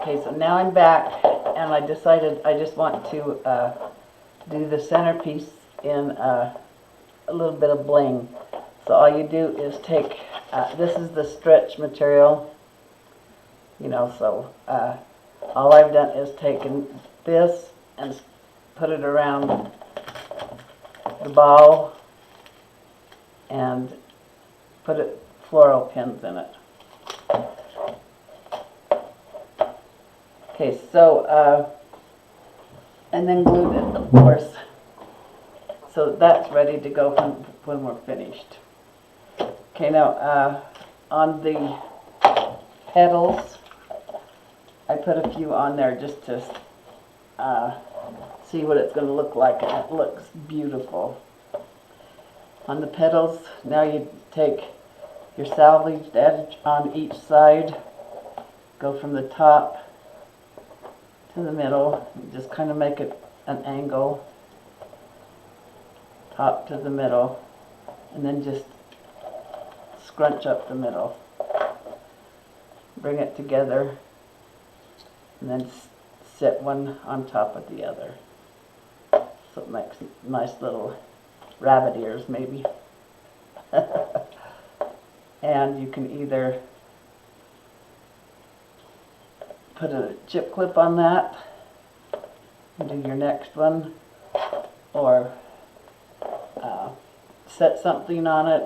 Okay, so now I'm back, and I decided I just want to do the centerpiece in a little bit of bling. So all you do is take, this is the stretch material, you know, so all I've done is taken this and put it around the ball and put floral pins in it. Okay, so, and then glued it, of course. So that's ready to go when we're finished. Okay, now on the petals, I put a few on there just to see what it's going to look like, and it looks beautiful. On the petals, now you take your salvaged edge on each side, go from the top to the middle, just kind of make it an angle, top to the middle, and then just scrunch up the middle. Bring it together, and then set one on top of the other. So it makes nice little rabbit ears, maybe. And you can either put a chip clip on that and do your next one, or set something on it,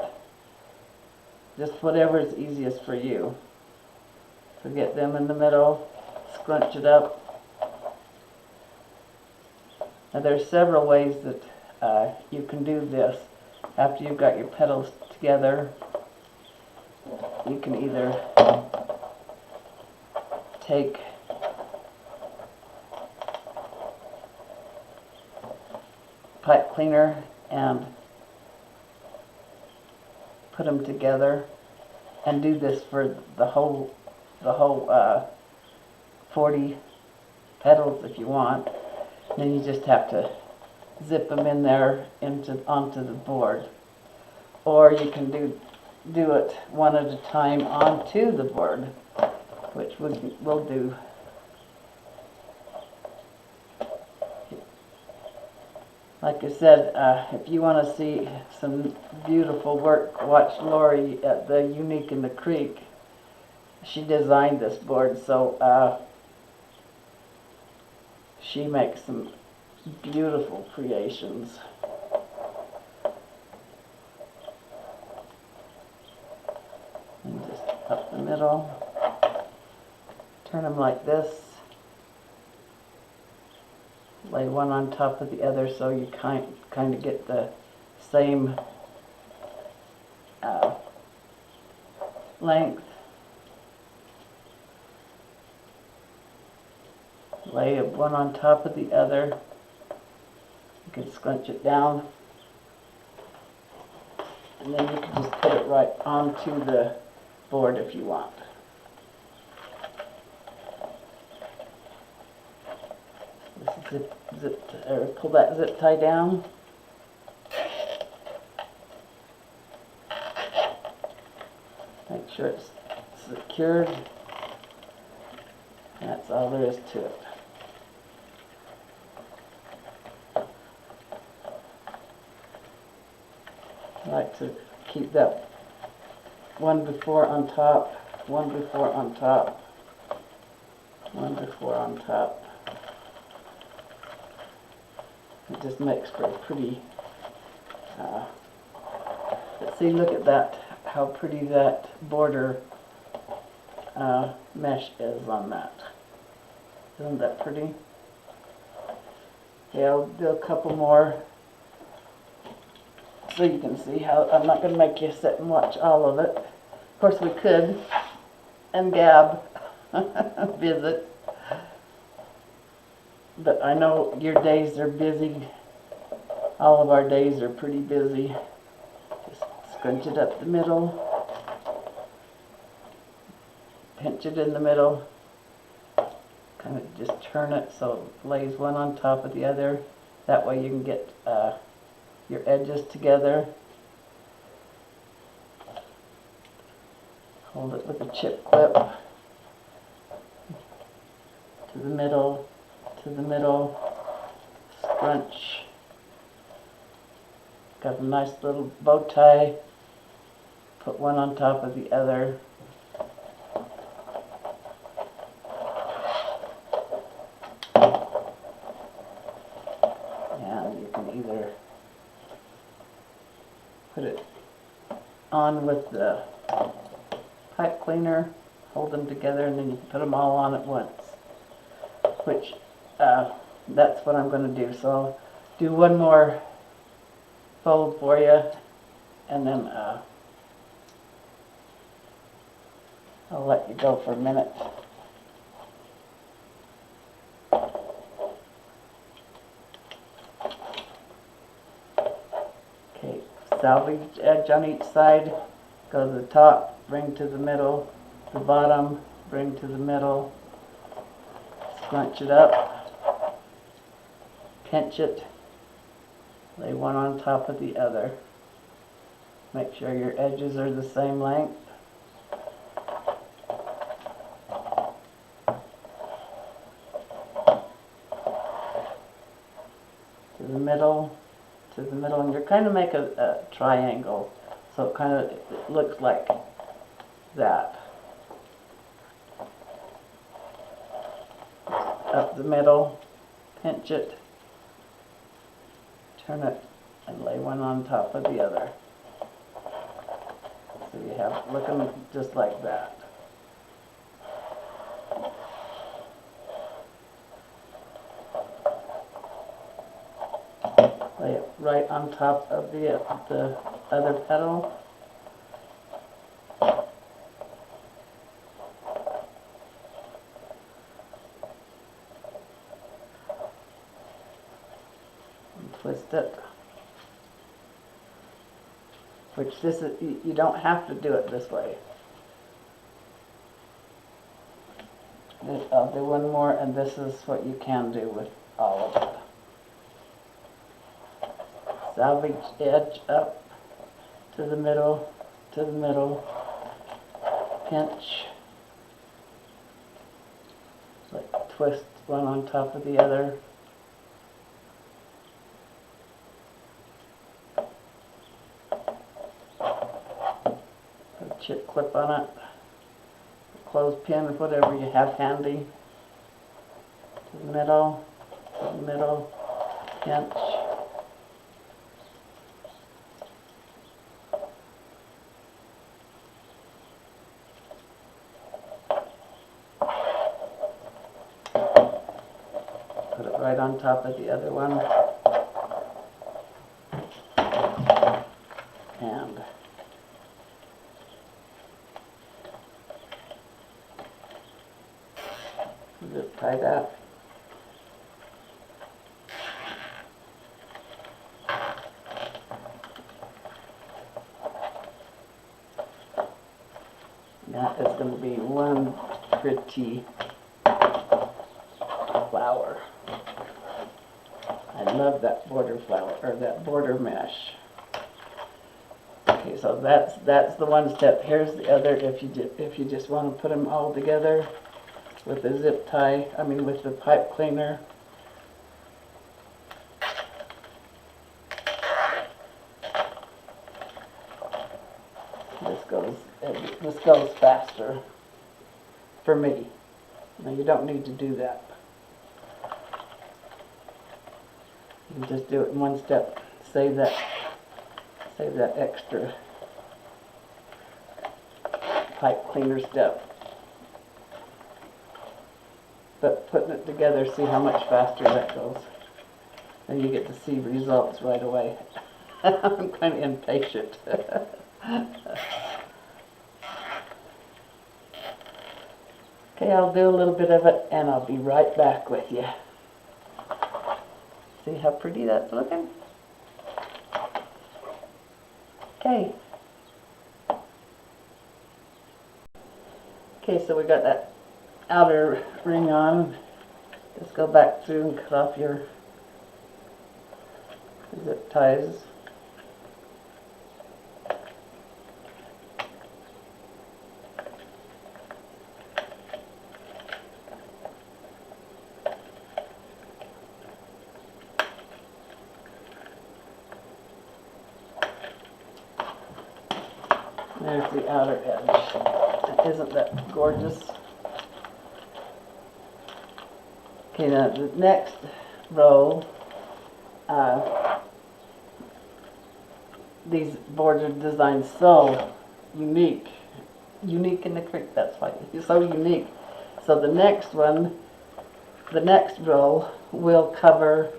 just whatever is easiest for you. So get them in the middle, scrunch it up. Now there's several ways that you can do this. After you've got your petals together, you can either take pipe cleaner and put them together, and do this for the whole 40 petals if you want. And then you just have to zip them in there onto the board, or you can do it one at a time onto the board, which we'll do. Like I said, if you want to see some beautiful work, watch Lori at the Unique in the Creek. She designed this board, so she makes some beautiful creations. And just up the middle, turn them like this. Lay one on top of the other so you kind of get the same length. Lay one on top of the other. You can scrunch it down, and then you can just put it right onto the board if you want. This is pull that zip tie down. Make sure it's secured. That's all there is to it. I like to keep that one before on top, one before on top, one before on top. It just makes for a pretty, but see, look at that, how pretty that border mesh is on that. Isn't that pretty? Okay, I'll do a couple more so you can see how. I'm not going to make you sit and watch all of it. Of course we could, and gab, visit. But I know your days are busy. All of our days are pretty busy. Just scrunch it up the middle. Pinch it in the middle. Kind of just turn it so it lays one on top of the other. That way you can get your edges together. Hold it with a chip clip. to the middle, to the middle, scrunch. Got a nice little bow tie. Put one on top of the other. And you can either put it on with the pipe cleaner, hold them together, and then you can put them all on at once. Which, that's what I'm going to do. So I'll do one more fold for you, and then I'll let you go for a minute. Okay, salvage edge on each side. Go to the top, bring to the middle, the bottom, bring to the middle, scrunch it up, pinch it, lay one on top of the other. Make sure your edges are the same length. To the middle, and you're kind of make a triangle, so it kind of looks like that. Up the middle, pinch it, turn it, and lay one on top of the other. So you have it looking just like that. Lay it right on top of the other petal. And twist it. Which this is, you don't have to do it this way. I'll do one more, and this is what you can do with all of it. Salvage edge up to the middle, pinch, like twist one on top of the other. Put a chip clip on it, a clothespin, whatever you have handy. To the middle, pinch. Right on top of the other one, and zip tie that. That is going to be one pretty flower. I love that border flower, or that border mesh. Okay, so that's the one step. Here's the other. If you just want to put them all together with the zip tie, with the pipe cleaner. This goes faster for me. Now you don't need to do that. You can just do it in one step. Save that extra pipe cleaner step. But putting it together, see how much faster that goes. Then you get to see results right away. I'm kind of impatient. Okay, I'll do a little bit of it and I'll be right back with you. See how pretty that's looking? Okay. Okay, so we got that outer ring on. Just go back through and cut off your zip ties. there's the outer edge. Isn't that gorgeous? Okay, now the next row, these boards are designed so unique in the creek, that's why it's so unique. So the next one, the next row will cover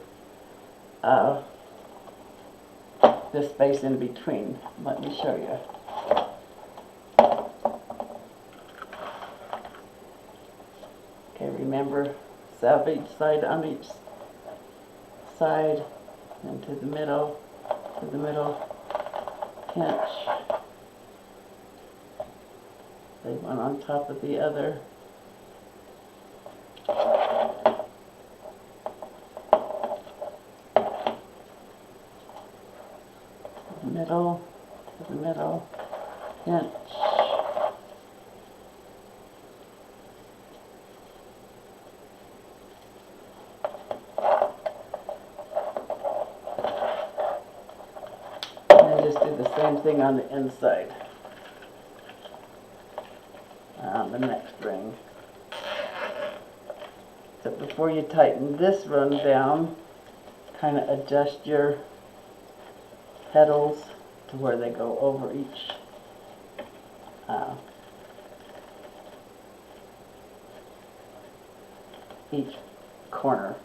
this space in between. Let me show you. Okay, remember, salvage side on each side, and to the middle, pinch. Lay one on top of the other. Middle, to the middle, pinch. And just do the same thing on the inside, on the next ring. So before you tighten this run down, kind of adjust your petals to where they go over each corner.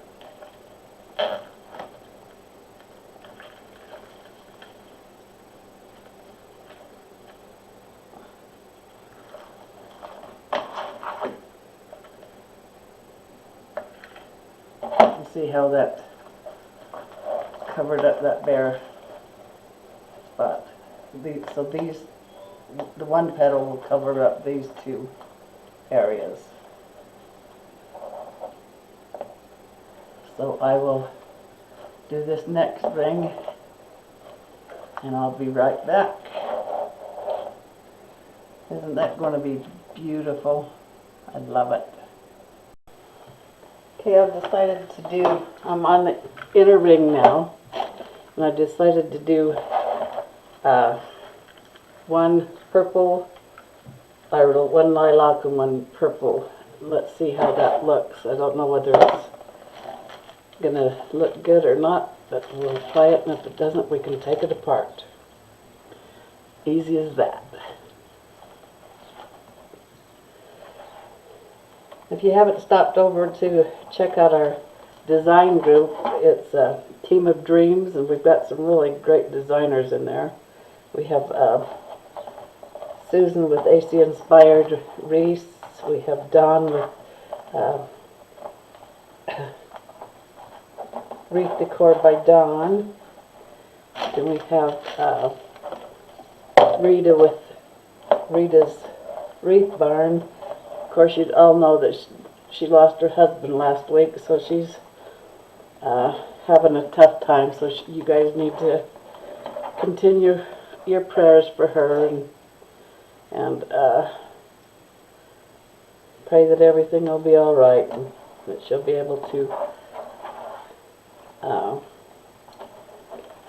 You see how that covered up that bare spot. So these, the one petal will cover up these two areas. So I will do this next ring and I'll be right back. Isn't that going to be beautiful? I love it. Okay, I've decided to do, I'm on the inner ring now, and I decided to do one purple, one lilac and one purple. Let's see how that looks. I don't know whether it's gonna look good or not, but we'll try it, and if it doesn't, we can take it apart. Easy as that. If you haven't stopped over to check out our design group, it's a team of dreams, and we've got some really great designers in there. We have Susan with AC Inspired Wreaths. We have Dawn with Wreath Decor by Dawn. Then we have Rita with Rita's Wreath Barn. Of course, you'd all know that she lost her husband last week, so she's having a tough time. So you guys need to continue your prayers for her and pray that everything will be all right and that she'll be able to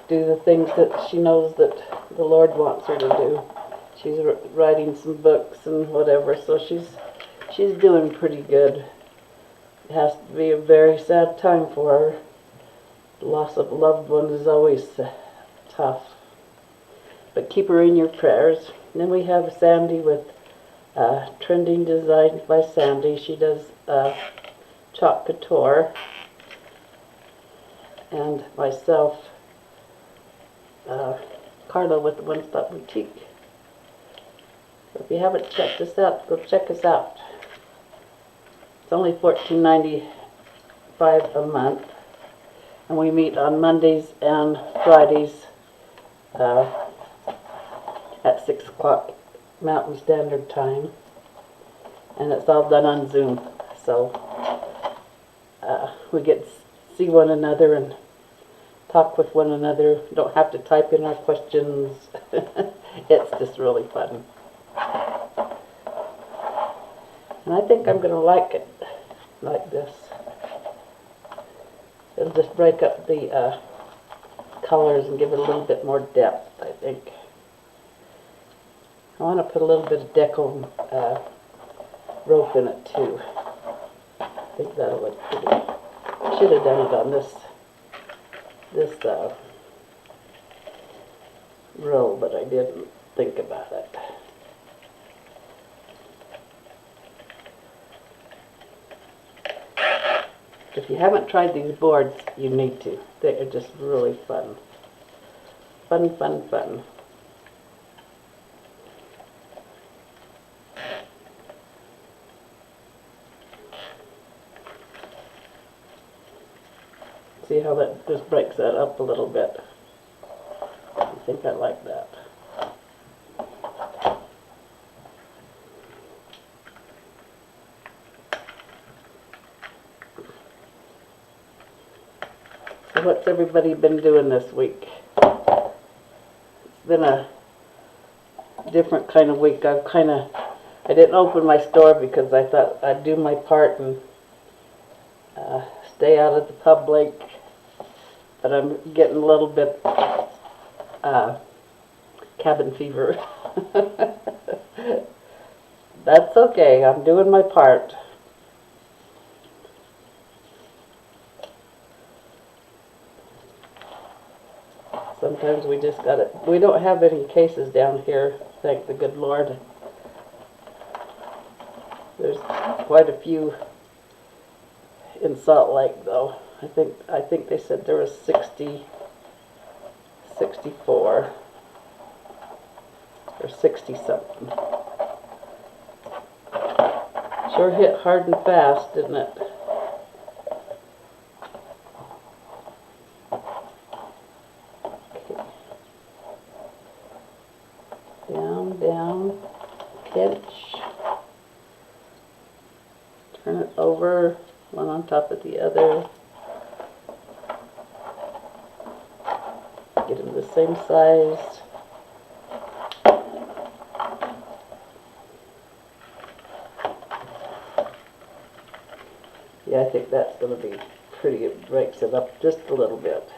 do the things that she knows that the Lord wants her to do. She's writing some books and whatever, so she's doing pretty good. It has to be a very sad time for her. The loss of a loved one is always tough. But keep her in your prayers. And then we have Sandy with Trending Designs by Sandy. She does Chalk Couture. And myself, Carla with the One Stop Boutique. So if you haven't checked us out, go check us out. It's only $14.95 a month, and we meet on Mondays and Fridays at 6 o'clock Mountain Standard Time, and it's all done on Zoom. So we get to see one another and talk with one another. Don't have to type in our questions. It's just really fun. And I think I'm going to like it like this. It'll just break up the colors and give it a little bit more depth, I think. I want to put a little bit of Deco rope in it too. I think that'll look pretty. I should have done it on this row, but I didn't think about it. If you haven't tried these boards, you need to. They are just really fun. Fun, fun, fun. See how that just breaks that up a little bit. I think I like that. So what's everybody been doing this week? It's been a different kind of week. I didn't open my store because I thought I'd do my part and stay out of the public. But I'm getting a little bit cabin fever. That's okay. I'm doing my part. Sometimes we just gotta. We don't have any cases down here, thank the good Lord. There's quite a few in Salt Lake, though. I think they said there was 64 or 60 something. Sure hit hard and fast, didn't it? Okay. Down, down, pinch. Turn it over, one on top of the other. Get them the same size. Yeah, I think that's going to be pretty. It breaks it up just a little bit.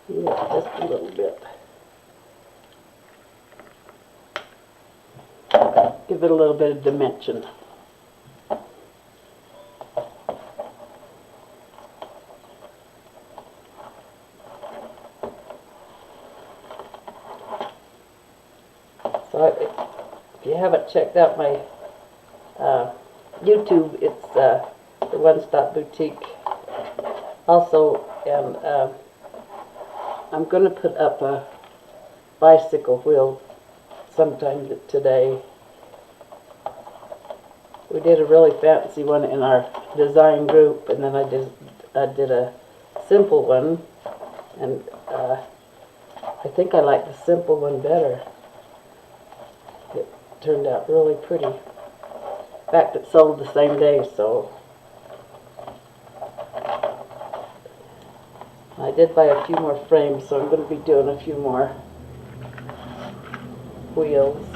Yeah, just a little bit. Give it a little bit of dimension. So if you haven't checked out my YouTube, it's the One Stop Boutique. Also, and I'm going to put up a bicycle wheel sometime today. We did a really fancy one in our design group, and then I did a simple one, and I think I like the simple one better. It turned out really pretty. In fact, it sold the same day, so I did buy a few more frames, so I'm going to be doing a few more wheels.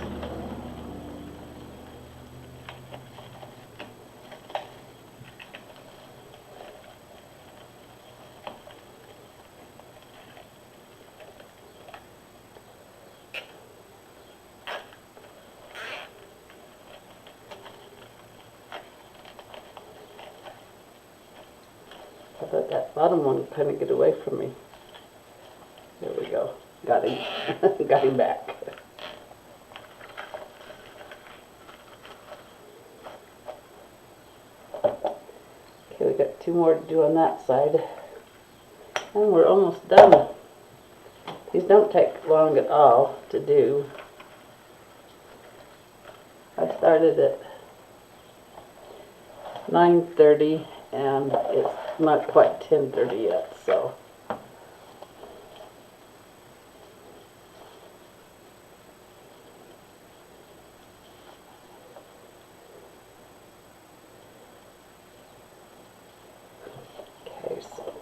I thought that bottom one would kind of get away from me. There we go. Got him. Got him back. Okay, we got two more to do on that side. And we're almost done. These don't take long at all to do. I started at 9:30 and it's not quite 10:30 yet, so. Okay. Okay, so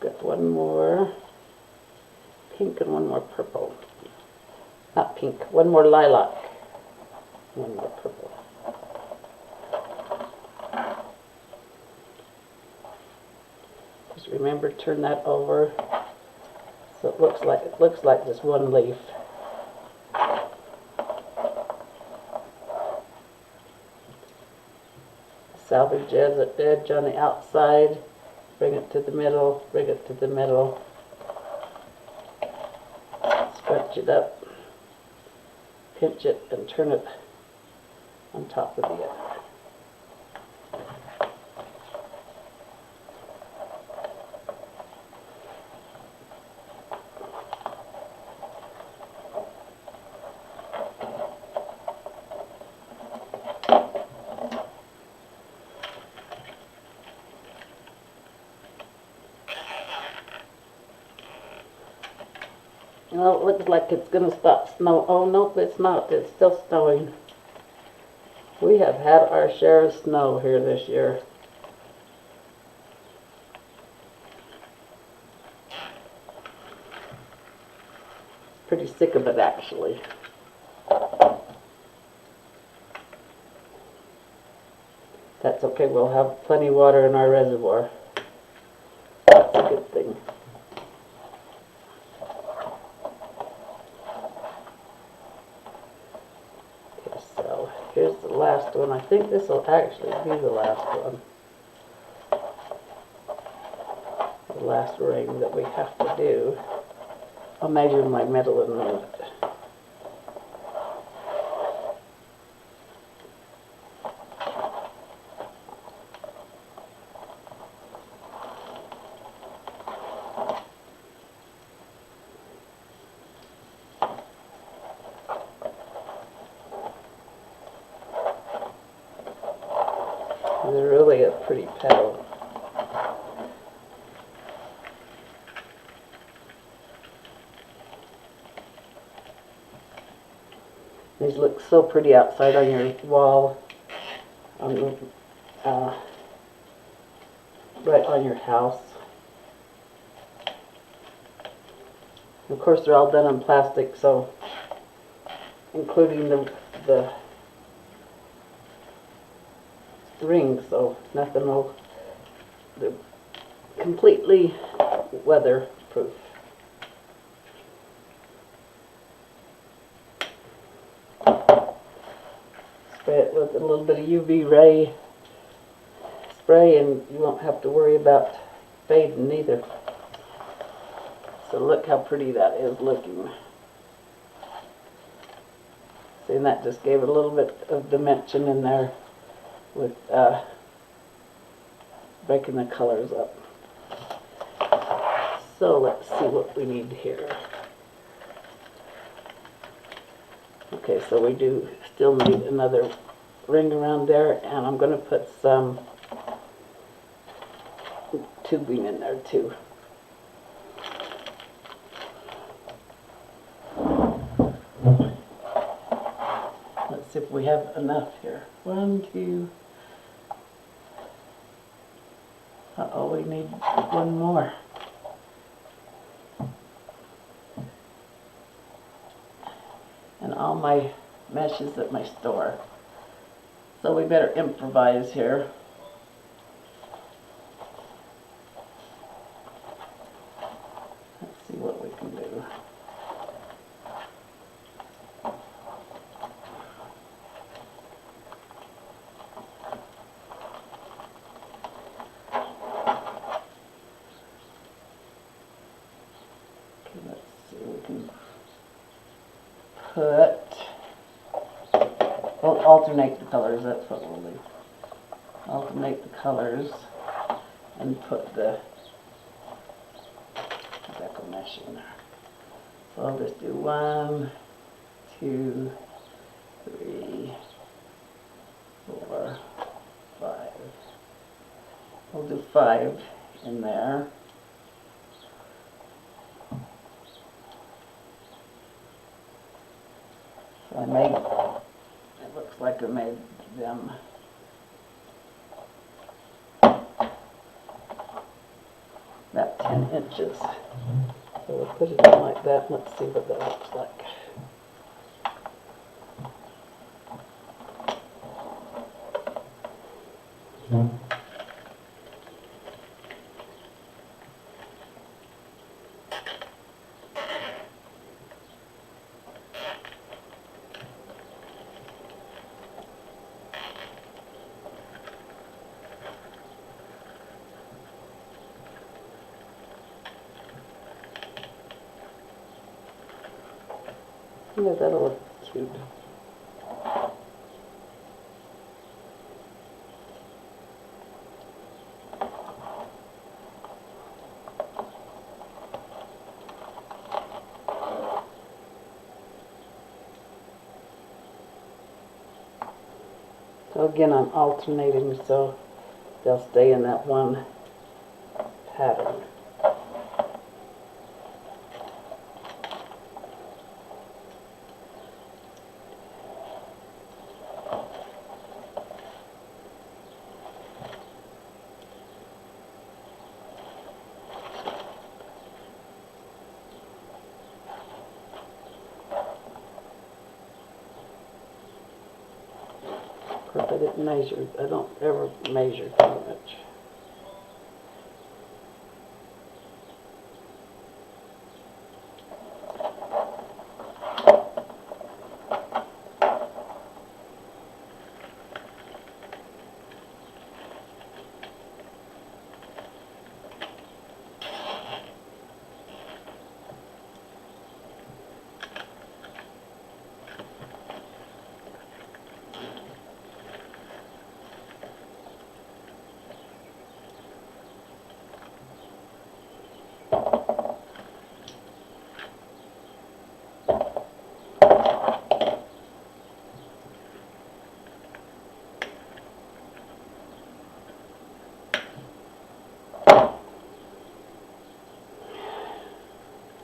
got one more pink and one more purple. Not pink, one more lilac, one more purple. Just remember, turn that over so it looks like just one leaf. Salvage edge on the outside, bring it to the middle, bring it to the middle, stretch it up, pinch it, and turn it on top of the other. Well, it looks like it's going to stop snow. Oh, nope, it's not. It's still snowing. We have had our share of snow here this year. Pretty sick of it, actually. That's okay. We'll have plenty of water in our reservoir. That's a good thing. Here's the last one. I think this will actually be the last one. The last ring that we have to do. I'll measure my metal in a minute. They're really a pretty petal. These look so pretty outside on your wall, right on your house. Of course, they're all done in plastic, so including the ring, so nothing will, they're completely weatherproof. Spray it with a little bit of UV ray spray and you won't have to worry about fading either. So look how pretty that is looking. See, and that just gave it a little bit of dimension in there with breaking the colors up. So let's see what we need here. Okay, so we do still need another ring around there, and I'm going to put some tubing in there too. Let's see if we have enough here. 1, 2. Uh-oh, we need one more. And all my meshes at my store. So we better improvise here. Let's see what we can do. We'll alternate the colors, that's what we'll do. Alternate the colors and put the Deco mesh in there. So I'll just do 1, 2, 3, 4, 5. We'll do 5 in there. So I made, it looks like I made them 9 inches. So we'll put it in like that. Let's see what that looks like. Yeah, that'll look cute. So again, I'm alternating so they'll stay in that one pattern. Of course, I didn't measure. I don't ever measure too much.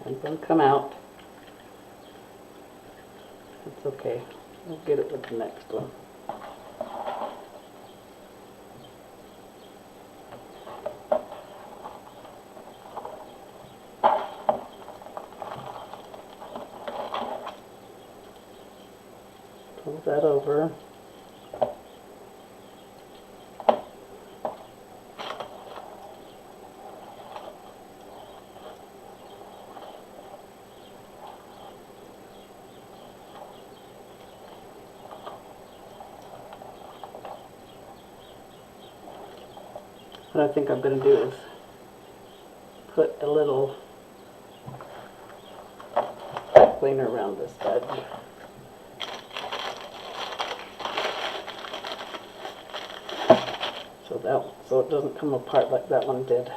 I'm going to come out. It's okay. We'll get it with the next one. Pull that over. What I think I'm going to do is put a little pipe cleaner around this edge. So it doesn't come apart like that one did.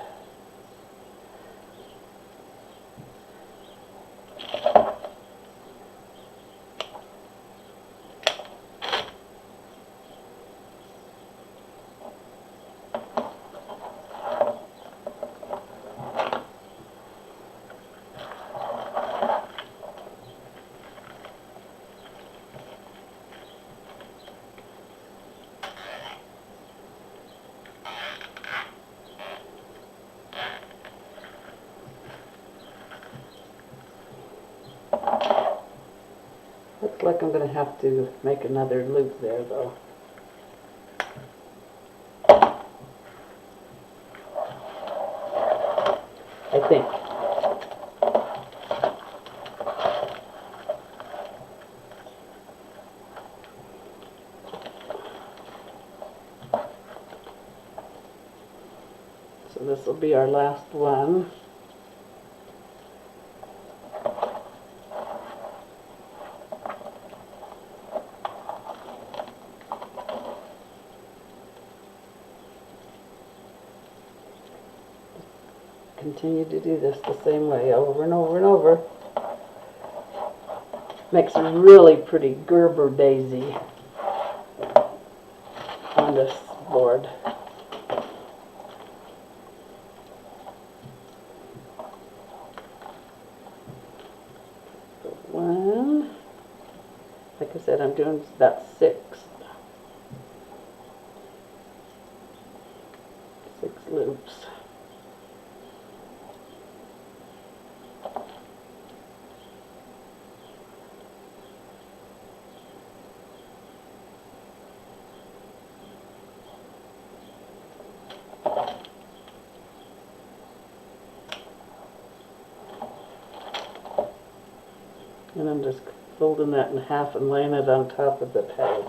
Looks like I'm going to have to make another loop there though. I think. So this will be our last one. Continue to do this the same way over and over and over. Makes a really pretty Gerber daisy on this board. So one, like I said, I'm doing about 6 loops. And I'm just folding that in half and laying it on top of the peg.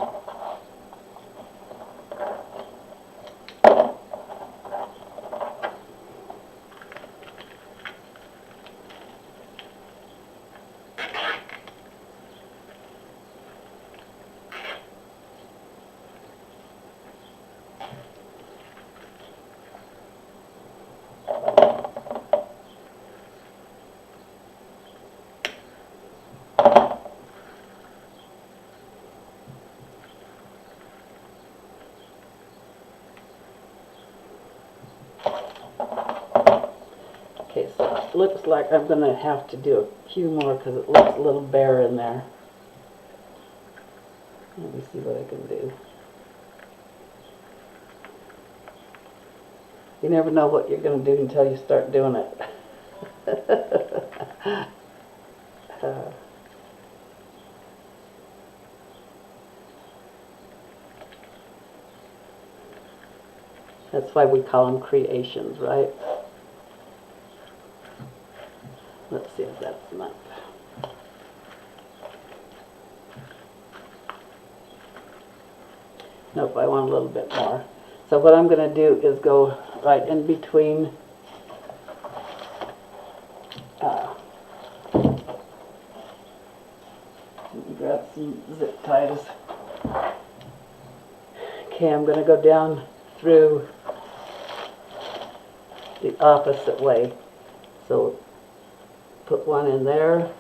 Okay, so it looks like I'm going to have to do a few more because it looks a little bare in there. Let me see what I can do. You never know what you're going to do until you start doing it. That's why we call them creations, right? Let's see if that's enough. Nope, I want a little bit more. So what I'm going to do is go right in between grab some zip ties. Okay, I'm going to go down through the opposite way. So put one in there.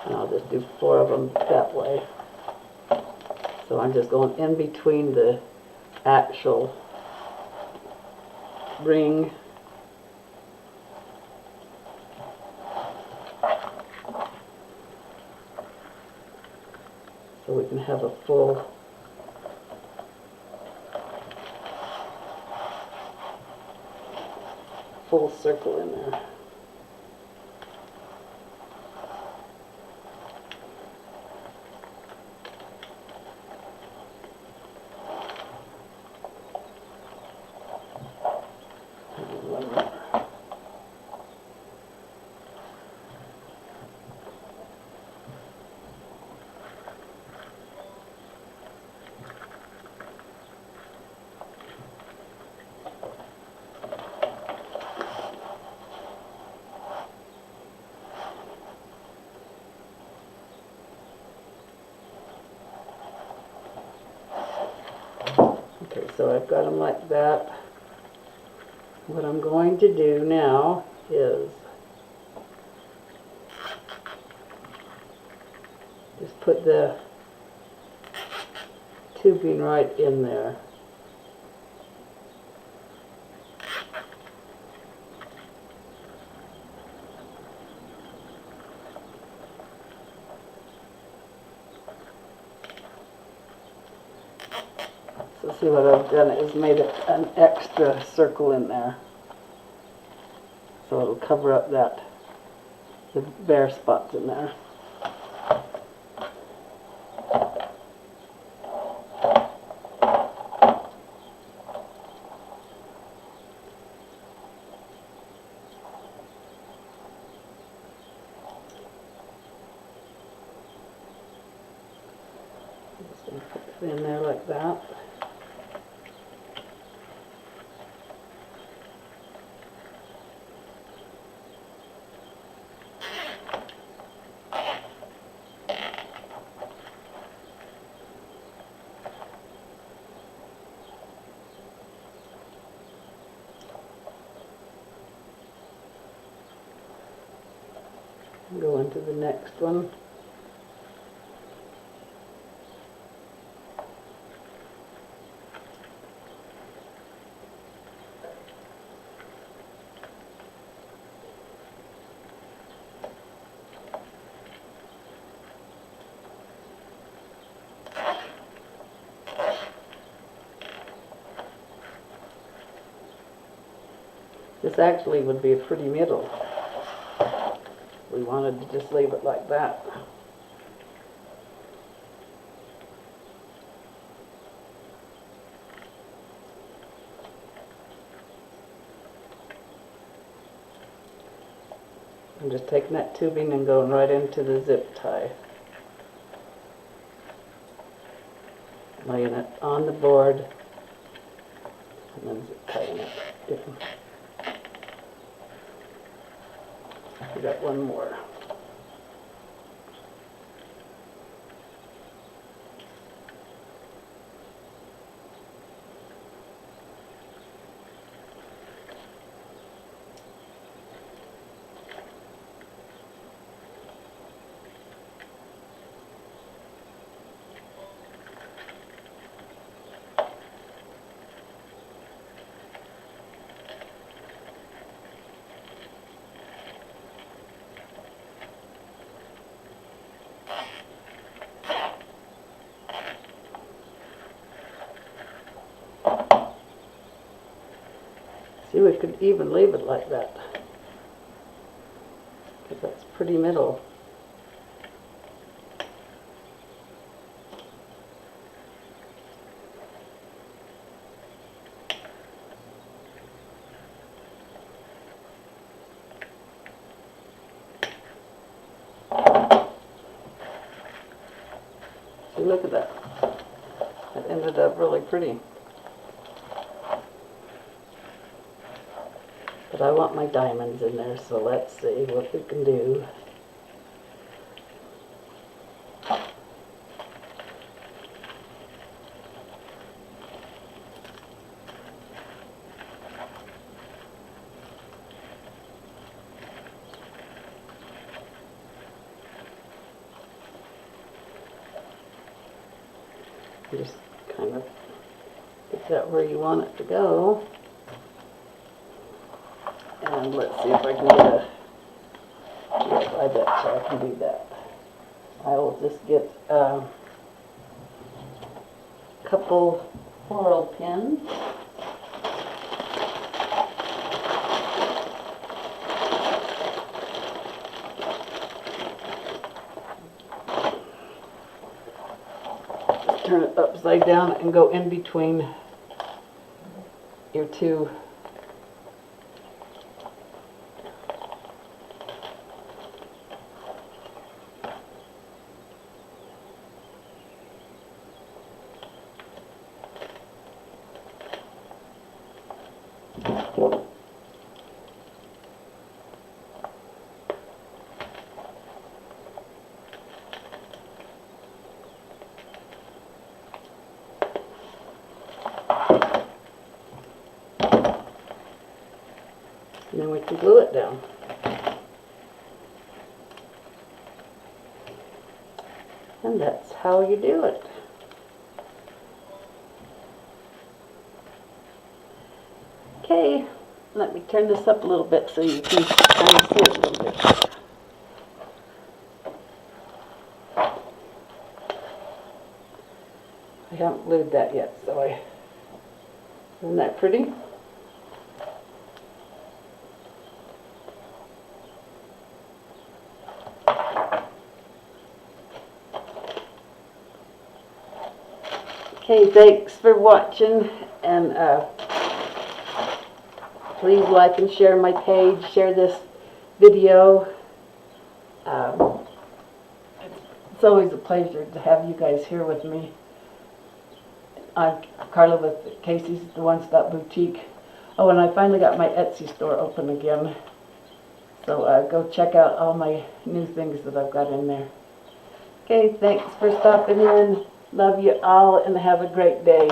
And I'll just do 4 of them that way. So I'm just going in between the actual ring so we can have a full circle in there. Okay, so I've got them like that. What I'm going to do now is just put the tubing right in there. So see what I've done is made an extra circle in there. So it'll cover up the bare spots in there. Just going to put it in there like that. Go into the next one. This actually would be a pretty middle. We wanted to just leave it like that. I'm just taking that tubing and going right into the zip tie. Laying it on the board and then zip tying it in. We got one more. See, we could even leave it like that, because that's pretty middle. See, look at that. It ended up really pretty. But I want my diamonds in there, so let's see what we can do. Just kind of get that where you want it to go. And let's see if I can get a, yes, I bet you I can do that. I will just get a couple floral pins. Just turn it upside down and go in between your two . And then we can glue it down. And that's how you do it. Okay, let me turn this up a little bit so you can kind of see it a little bit. I haven't glued that yet, so isn't that pretty? Okay, thanks for watching, and please like and share my page, share this video. It's always a pleasure to have you guys here with me. I'm Carla with Casey's The One Stop Boutique. Oh, and I finally got my Etsy store open again. So go check out all my new things that I've got in there. Okay, thanks for stopping in. Love you all and have a great day.